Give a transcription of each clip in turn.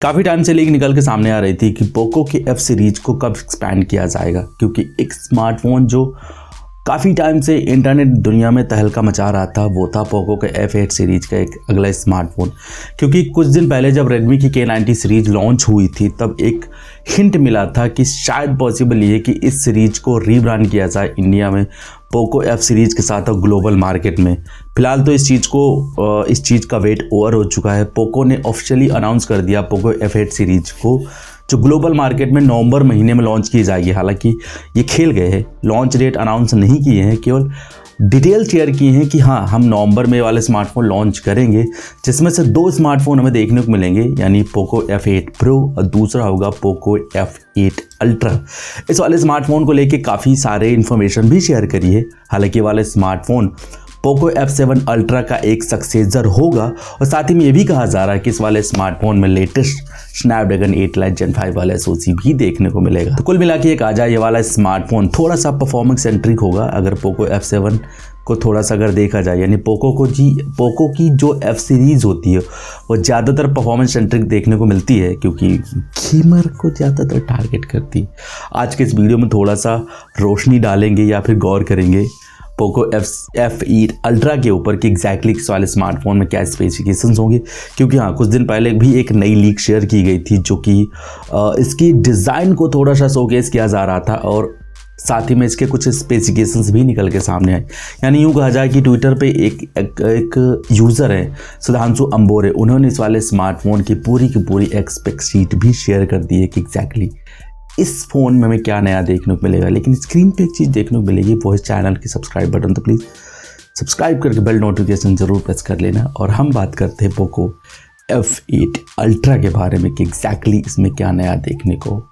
काफ़ी टाइम से लीक निकल के सामने आ रही थी कि पोको की एफ सीरीज को कब एक्सपैंड किया जाएगा, क्योंकि एक स्मार्टफोन जो काफ़ी टाइम से इंटरनेट दुनिया में तहलका मचा रहा था वो था पोको के F8 सीरीज का एक अगला स्मार्टफोन। क्योंकि कुछ दिन पहले जब रेडमी की K90 सीरीज लॉन्च हुई थी तब एक हिंट मिला था कि शायद पॉसिबल ये कि इस सीरीज को रीब्रांड किया जाए इंडिया में पोको F सीरीज के साथ और ग्लोबल मार्केट में। फिलहाल तो इस चीज़ का वेट ओवर हो चुका है। पोको ने ऑफिशियली अनाउंस कर दिया पोको F8 सीरीज को जो ग्लोबल मार्केट में नवंबर महीने में लॉन्च की जाएगी। हालांकि ये खेल गए हैं, लॉन्च डेट अनाउंस नहीं किए हैं, केवल डिटेल शेयर किए हैं कि हाँ हम नवंबर में वाले स्मार्टफोन लॉन्च करेंगे, जिसमें से 2 स्मार्टफोन हमें देखने को मिलेंगे, यानी पोको F8 प्रो और दूसरा होगा पोको F8 अल्ट्रा। इस वाले स्मार्टफोन को लेके काफ़ी सारे इन्फॉर्मेशन भी शेयर करी है। हालांकि ये वाले स्मार्टफोन पोको F7 अल्ट्रा का एक सक्सेसर होगा और साथ ही में ये भी कहा जा रहा है कि इस वाले स्मार्टफोन में लेटेस्ट स्नैपड्रैगन 8 लाइट Gen 5 वाला SoC भी देखने को मिलेगा। तो कुल मिला के एक आ जाए ये वाला स्मार्टफोन थोड़ा सा परफॉर्मेंस सेंट्रिक होगा। अगर पोको F7 को थोड़ा सा अगर देखा जाए, यानी पोको की जो F सीरीज़ होती है वो ज़्यादातर परफॉर्मेंस सेंट्रिक देखने को मिलती है, क्योंकि गेमर को ज़्यादातर टारगेट करती है। आज के इस वीडियो में थोड़ा सा रोशनी डालेंगे या फिर गौर करेंगे पोको F8 अल्ट्रा के ऊपर कि एग्जैक्टली इस वाले स्मार्टफोन में क्या स्पेसिफिकेशंस होंगे। क्योंकि हाँ कुछ दिन पहले भी एक नई लीक शेयर की गई थी जो कि इसकी डिज़ाइन को थोड़ा सा शोकेस किया जा रहा था और साथ ही में इसके कुछ स्पेसिफिकेशंस भी निकल के सामने आए। यानी यूँ कहा जाए कि ट्विटर पे एक यूज़र है सुधांशु अंबोरे, उन्होंने इस वाले स्मार्टफोन की पूरी एक्सपेक्ट शीट भी शेयर कर दी है कि एग्जैक्टली इस फ़ोन में हमें क्या नया देखने को मिलेगा। लेकिन स्क्रीन पे एक चीज़ देखने को मिलेगी, वो है चैनल की सब्सक्राइब बटन। तो प्लीज़ सब्सक्राइब करके बेल नोटिफिकेशन ज़रूर प्रेस कर लेना। और हम बात करते हैं पोको F8 अल्ट्रा के बारे में कि एग्जैक्टली इसमें क्या नया देखने को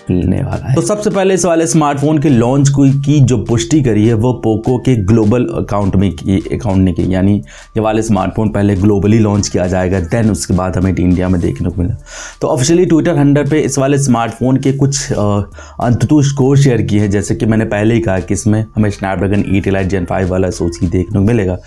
मिलने वाला है। तो सबसे पहले इस वाले स्मार्टफोन के लॉन्च की जो पुष्टि करी है वो पोको के ग्लोबल अकाउंट ने की, यानी ये वाले स्मार्टफोन पहले ग्लोबली लॉन्च किया जाएगा, देन उसके बाद हमें इंडिया में देखने को मिला। तो ऑफिशियली ट्विटर हैंडल पे इस वाले स्मार्टफोन के कुछ अंततः स्कोर शेयर किए हैं, जैसे कि मैंने पहले ही कहा कि इसमें हमें स्नैपड्रैगन 8 लाइट Gen 5 वाला SoC देखने को मिलेगा।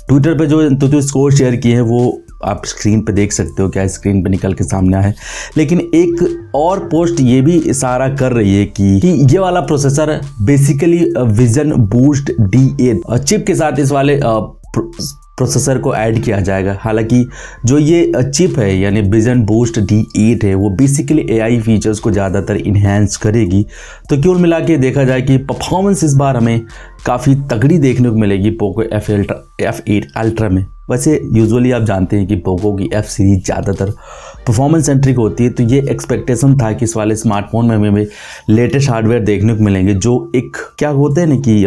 ट्विटर पे जो अंततः स्कोर शेयर किए हैं वो आप स्क्रीन पे देख सकते हो, क्या स्क्रीन पे निकल के सामने है। लेकिन एक और पोस्ट ये भी इशारा कर रही है कि ये वाला processor basically vision boost D8 chip के साथ इस वाले प्रोसेसर को ऐड किया जाएगा। हालांकि जो ये चिप है यानी विजन बूस्ट D8 है वो बेसिकली AI फीचर्स को ज़्यादातर इन्हेंस करेगी। तो कुल मिला के देखा जाए कि परफॉर्मेंस इस बार हमें काफ़ी तगड़ी देखने को मिलेगी पोको F8 अल्ट्रा में। वैसे यूजुअली आप जानते हैं कि पोको की F सीरीज ज़्यादातर परफॉर्मेंस सेंट्रिक होती है, तो ये एक्सपेक्टेशन था कि इस वाले स्मार्टफोन में हमें लेटेस्ट हार्डवेयर देखने को मिलेंगे जो एक क्या होते हैं ना कि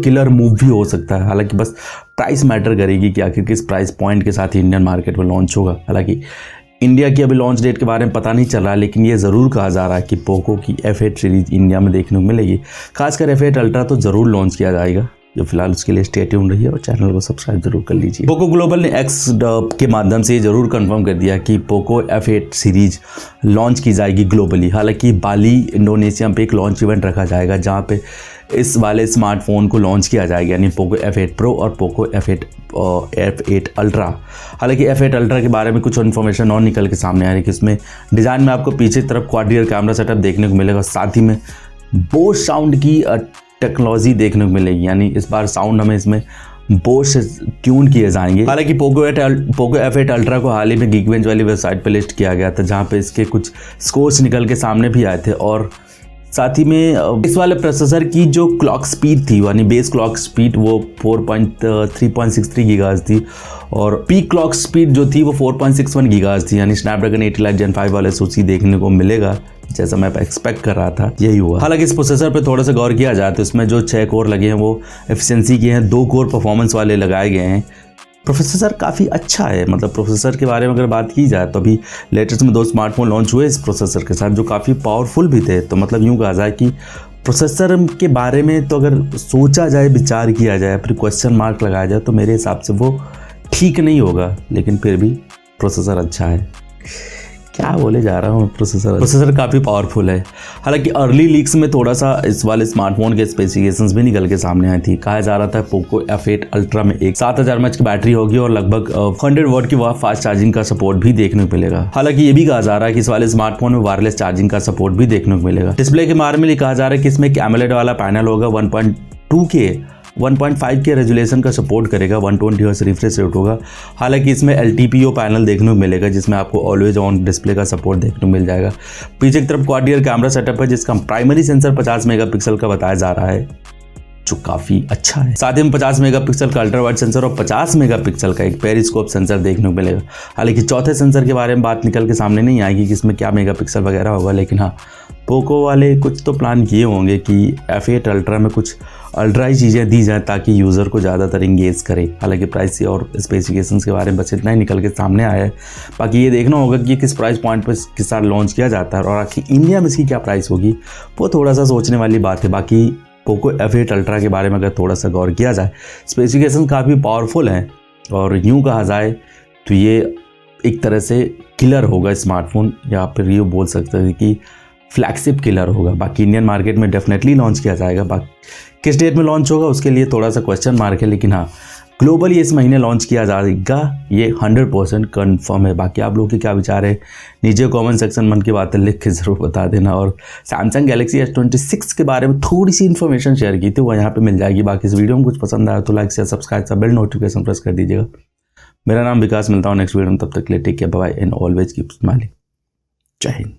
किलर मूव भी हो सकता है। हालांकि बस प्राइस मैटर करेगी कि आखिर किस प्राइस पॉइंट के साथ इंडियन मार्केट में लॉन्च होगा। हालांकि इंडिया की अभी लॉन्च डेट के बारे में पता नहीं चल रहा, लेकिन ये ज़रूर कहा जा रहा है कि पोको की F8 सीरीज इंडिया में देखने को मिलेगी। खासकर F8 अल्ट्रा तो ज़रूर लॉन्च किया जाएगा। जो फिलहाल उसके लिए स्टे ट्यून्ड रहिए और चैनल को सब्सक्राइब जरूर कर लीजिए। पोको ग्लोबल ने X के माध्यम से जरूर कंफर्म कर दिया कि पोको F8 सीरीज लॉन्च की जाएगी ग्लोबली। हालांकि बाली इंडोनेशिया पे एक लॉन्च इवेंट रखा जाएगा जहां पे इस वाले स्मार्टफोन को लॉन्च किया जाएगा, यानी पोको F8 प्रो और पोको F8 अल्ट्रा। हालांकि F8 अल्ट्रा के बारे में कुछ इन्फॉर्मेशन और निकल के सामने आ रही है कि इसमें डिज़ाइन में आपको पीछे तरफ क्वाड रियर कैमरा सेटअप देखने को मिलेगा, साथ ही में बोस साउंड की टेक्नोलॉजी देखने को मिलेगी, यानी इस बार साउंड हमें इसमें बोस से ट्यून किए जाएंगे। हालांकि पोको F8 अल्ट्रा को हाल ही में गीकबेंच वाली वेबसाइट पर लिस्ट किया गया था जहां पे इसके कुछ स्कोर्स निकल के सामने भी आए थे। और साथ ही में इस वाले प्रोसेसर की जो क्लॉक स्पीड थी यानी बेस क्लॉक स्पीड वो 3.63 गीगाहर्ट्ज़ थी और पीक क्लॉक स्पीड जो थी वो 4.61 गीगाहर्ट्ज़ थी, यानी स्नैपड्रैगन 8 लाइट Gen 5 वाले SoC देखने को मिलेगा जैसा मैं एक्सपेक्ट कर रहा था, यही हुआ। हालांकि इस प्रोसेसर पे थोड़ा सा गौर किया जाए तो इसमें जो 6 कोर लगे हैं वो एफिशिएंसी के हैं, 2 कोर परफॉर्मेंस वाले लगाए गए हैं। प्रोसेसर काफ़ी अच्छा है, मतलब प्रोसेसर के बारे में अगर बात की जाए तो अभी लेटेस्ट में 2 स्मार्टफोन लॉन्च हुए इस प्रोसेसर के साथ जो काफ़ी पावरफुल भी थे। तो मतलब यूँ कहा जाए कि प्रोसेसर के बारे में तो अगर सोचा जाए, विचार किया जाए, फिर क्वेश्चन मार्क लगाया जाए तो मेरे हिसाब से वो ठीक नहीं होगा, लेकिन फिर भी प्रोसेसर अच्छा है। क्या बोले जा रहा हूँ, प्रोसेसर काफ़ी पावरफुल है। हालांकि अर्ली लीक्स में थोड़ा सा इस वाले स्मार्टफोन के स्पेसिफिकेशंस भी निकल के सामने आई थी। कहा जा रहा था पोको F8 अल्ट्रा में एक 7000 mAh की बैटरी होगी और लगभग 100 वॉट की फास्ट चार्जिंग का सपोर्ट भी देखने को मिलेगा। हालांकि ये भी कहा जा रहा है कि इस वाले स्मार्टफोन में वायरलेस चार्जिंग का सपोर्ट भी देखने को मिलेगा। डिस्प्ले के बारे में कहा जा रहा है कि इसमें एक AMOLED वाला पैनल होगा, 1.5 के रेजोल्यूशन का सपोर्ट करेगा, 120 हर्ट्ज रिफ्रेश रेट होगा। हालांकि इसमें LTPO पैनल देखने को मिलेगा जिसमें आपको ऑलवेज ऑन डिस्प्ले का सपोर्ट देखने को मिल जाएगा। पीछे की तरफ क्वाड ईयर कैमरा सेटअप है जिसका प्राइमरी सेंसर 50 मेगापिक्सल का बताया जा रहा है, जो काफ़ी अच्छा है। साथ ही में 50 मेगापिक्सल का अल्ट्रा वाइड सेंसर और 50 मेगापिक्सल का एक पेरिस्कोप सेंसर देखने को मिलेगा। हालांकि चौथे सेंसर के बारे में बात निकल के सामने नहीं आएगी कि इसमें क्या मेगापिक्सल वगैरह होगा, लेकिन हाँ पोको वाले कुछ तो प्लान किए होंगे कि F8 अल्ट्रा में कुछ अल्ट्रा ही चीज़ें दी जाएँ ताकि यूज़र को ज़्यादातर इंगेज करे। हालांकि प्राइस और स्पेसिफिकेशंस के बारे में बस इतना ही निकल के सामने आया है। बाकी ये देखना होगा कि किस प्राइस पॉइंट पर इसके साथ लॉन्च किया जाता है और आखिर इंडिया में इसकी क्या प्राइस होगी, वो थोड़ा सा सोचने वाली बात है। बाकी पोको F8 अल्ट्रा के बारे में अगर थोड़ा सा गौर किया जाए, स्पेसिफिकेशन काफ़ी पावरफुल हैं और यूँ कहा जाए तो ये एक तरह से किलर होगा स्मार्टफोन, या फिर ये बोल सकते हैं कि फ्लैगशिप किलर होगा। बाकी इंडियन मार्केट में डेफिनेटली लॉन्च किया जाएगा। बाकी किस डेट में लॉन्च होगा उसके लिए थोड़ा सा क्वेश्चन मार्क है, लेकिन हाँ ग्लोबली इस महीने लॉन्च किया जाएगा, ये 100% कन्फर्म है। बाकी आप लोगों के क्या विचार है नीचे कमेंट सेक्शन में की बातें लिख के ज़रूर बता देना। और सैमसंग गैलेक्सी S26 के बारे में थोड़ी सी इन्फॉर्मेशन शेयर की थी, वो यहाँ पे मिल जाएगी। बाकी इस वीडियो में कुछ पसंद आया तो like share subscribe bell notification press कर दीजिएगा। मेरा नाम विकास, मिलता हूँ नेक्स्ट वीडियो में, तब तक के लिए take care, bye and always keep smiling. जय हिंद।